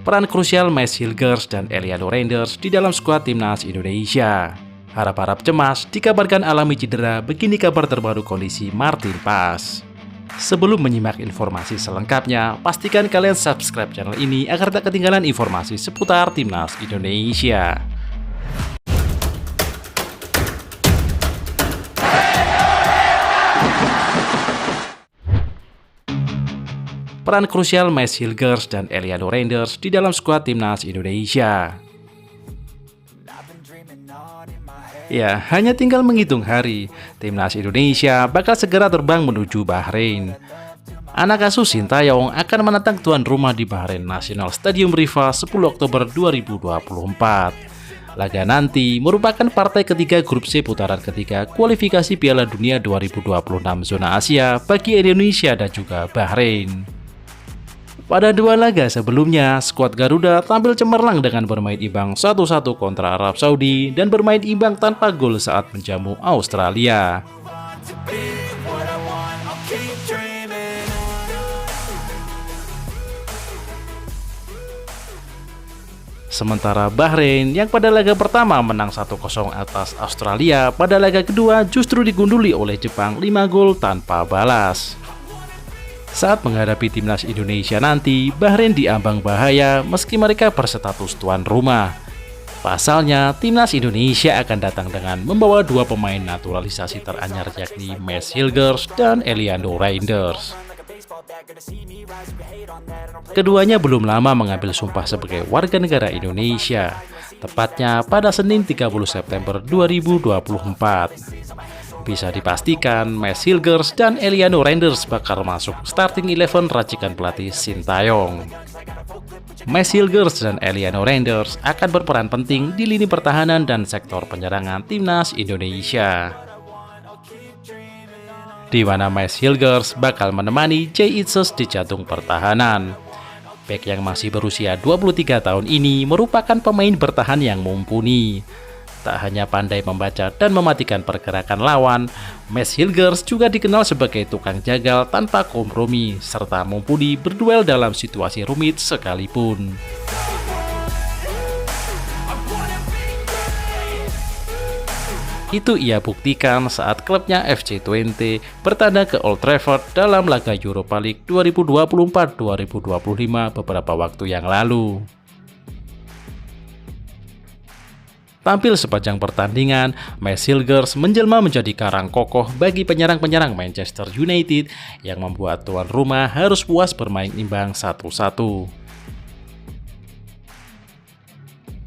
peran krusial Mads Hilgers dan Eliano Reinders di dalam skuad timnas Indonesia. Harap-harap cemas dikabarkan alami cedera, begini kabar terbaru kondisi Martin Paes. Sebelum menyimak informasi selengkapnya, pastikan kalian subscribe channel ini agar tak ketinggalan informasi seputar timnas Indonesia. Peran krusial Mads Hilgers dan Eliano Reinders di dalam skuad timnas Indonesia. Ya, hanya tinggal menghitung hari, timnas Indonesia bakal segera terbang menuju Bahrain. Anak asuh Sintayong akan menantang tuan rumah di Bahrain National Stadium Riva 10 Oktober 2024. Laga nanti merupakan partai ketiga grup C putaran ketiga kualifikasi Piala Dunia 2026 zona Asia bagi Indonesia dan juga Bahrain. Pada dua laga sebelumnya, skuad Garuda tampil cemerlang dengan bermain imbang 1-1 kontra Arab Saudi dan bermain imbang tanpa gol saat menjamu Australia. Sementara Bahrain yang pada laga pertama menang 1-0 atas Australia, pada laga kedua justru digunduli oleh Jepang 5 gol tanpa balas. Saat menghadapi timnas Indonesia nanti, Bahrain diambang bahaya meski mereka berstatus tuan rumah. Pasalnya, timnas Indonesia akan datang dengan membawa dua pemain naturalisasi teranyar yakni Mads Hilgers dan Eliano Reinders. Keduanya belum lama mengambil sumpah sebagai warga negara Indonesia, tepatnya pada Senin 30 September 2024. Bisa dipastikan Mads Hilgers dan Eliano Reinders bakal masuk starting 11 racikan pelatih Sintayong. Mads Hilgers dan Eliano Reinders akan berperan penting di lini pertahanan dan sektor penyerangan timnas Indonesia, di mana Mads Hilgers bakal menemani Jay Itzes di jantung pertahanan. Bek yang masih berusia 23 tahun ini merupakan pemain bertahan yang mumpuni. Tak hanya pandai membaca dan mematikan pergerakan lawan, Mads Hilgers juga dikenal sebagai tukang jagal tanpa kompromi, serta mumpuni berduel dalam situasi rumit sekalipun. Itu ia buktikan saat klubnya FC Twente bertandang ke Old Trafford dalam laga Europa League 2024-2025 beberapa waktu yang lalu. Tampil sepanjang pertandingan, Mads Hilgers menjelma menjadi karang kokoh bagi penyerang-penyerang Manchester United yang membuat tuan rumah harus puas bermain imbang 1-1.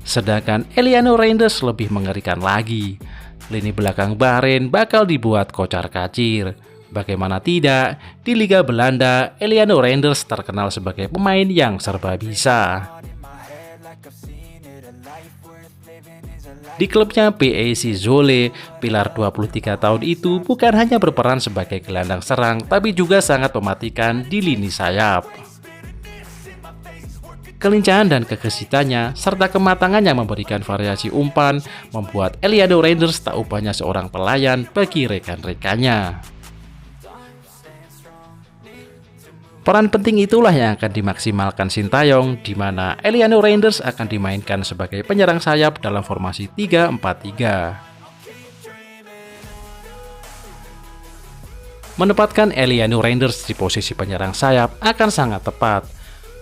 Sedangkan Eliano Reinders lebih mengerikan lagi. Lini belakang Bahrain bakal dibuat kocar-kacir. Bagaimana tidak, di Liga Belanda, Eliano Reinders terkenal sebagai pemain yang serba bisa. Di klubnya PAC Zwolle, pilar 23 tahun itu bukan hanya berperan sebagai gelandang serang, tapi juga sangat mematikan di lini sayap. Kelincahan dan kegesitannya, serta kematangan yang memberikan variasi umpan, membuat Eliano Reinders tak ubahnya seorang pelayan bagi rekan-rekannya. Peran penting itulah yang akan dimaksimalkan Sintayong, di mana Eliano Reinders akan dimainkan sebagai penyerang sayap dalam formasi 3-4-3. Menempatkan Eliano Reinders di posisi penyerang sayap akan sangat tepat,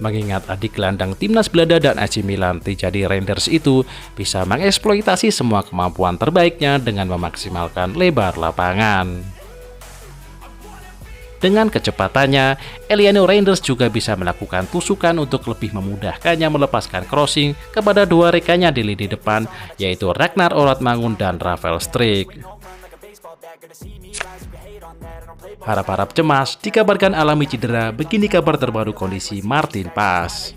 mengingat adik gelandang timnas Belanda dan AC Milan Tijani Reinders itu bisa mengeksploitasi semua kemampuan terbaiknya dengan memaksimalkan lebar lapangan. Dengan kecepatannya, Eliano Reinders juga bisa melakukan tusukan untuk lebih memudahkannya melepaskan crossing kepada dua rekannya di lini depan, yaitu Ragnar Oratmangun dan Rafael Strik. Harap-harap cemas dikabarkan alami cedera, begini kabar terbaru kondisi Martin Paes.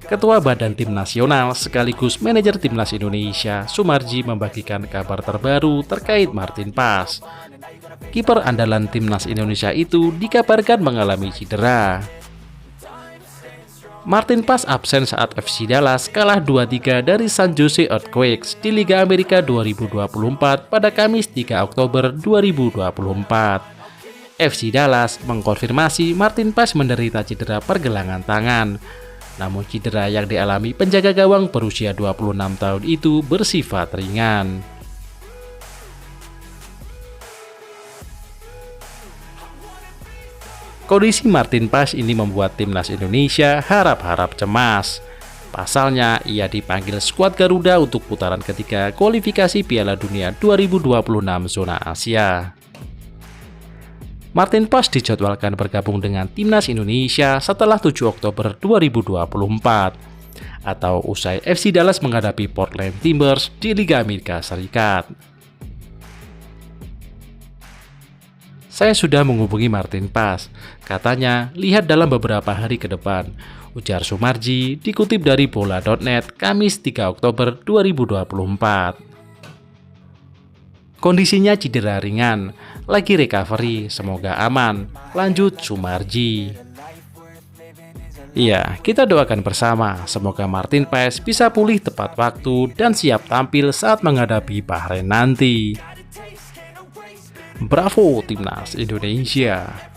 Ketua Badan Tim Nasional sekaligus manajer Timnas Indonesia, Sumarji, membagikan kabar terbaru terkait Martin Paes. Kiper andalan Timnas Indonesia itu dikabarkan mengalami cedera. Martin Paes absen saat FC Dallas kalah 2-3 dari San Jose Earthquakes di Liga Amerika 2024 pada Kamis 3 Oktober 2024. FC Dallas mengkonfirmasi Martin Paes menderita cedera pergelangan tangan. Namun cedera yang dialami penjaga gawang berusia 26 tahun itu bersifat ringan. Kondisi Martin Paes ini membuat timnas Indonesia harap-harap cemas. Pasalnya, ia dipanggil skuad Garuda untuk putaran ketiga kualifikasi Piala Dunia 2026 zona Asia. Martin Paes dijadwalkan bergabung dengan timnas Indonesia setelah 7 Oktober 2024 atau usai FC Dallas menghadapi Portland Timbers di Liga Amerika Serikat. Saya sudah menghubungi Martin Paes, katanya lihat dalam beberapa hari ke depan, ujar Sumarji dikutip dari bola.net Kamis 3 Oktober 2024. Kondisinya cedera ringan, lagi recovery, semoga aman, lanjut Sumarji. Iya, kita doakan bersama, semoga Martin Paes bisa pulih tepat waktu dan siap tampil saat menghadapi Bahrain nanti. Bravo Timnas Indonesia!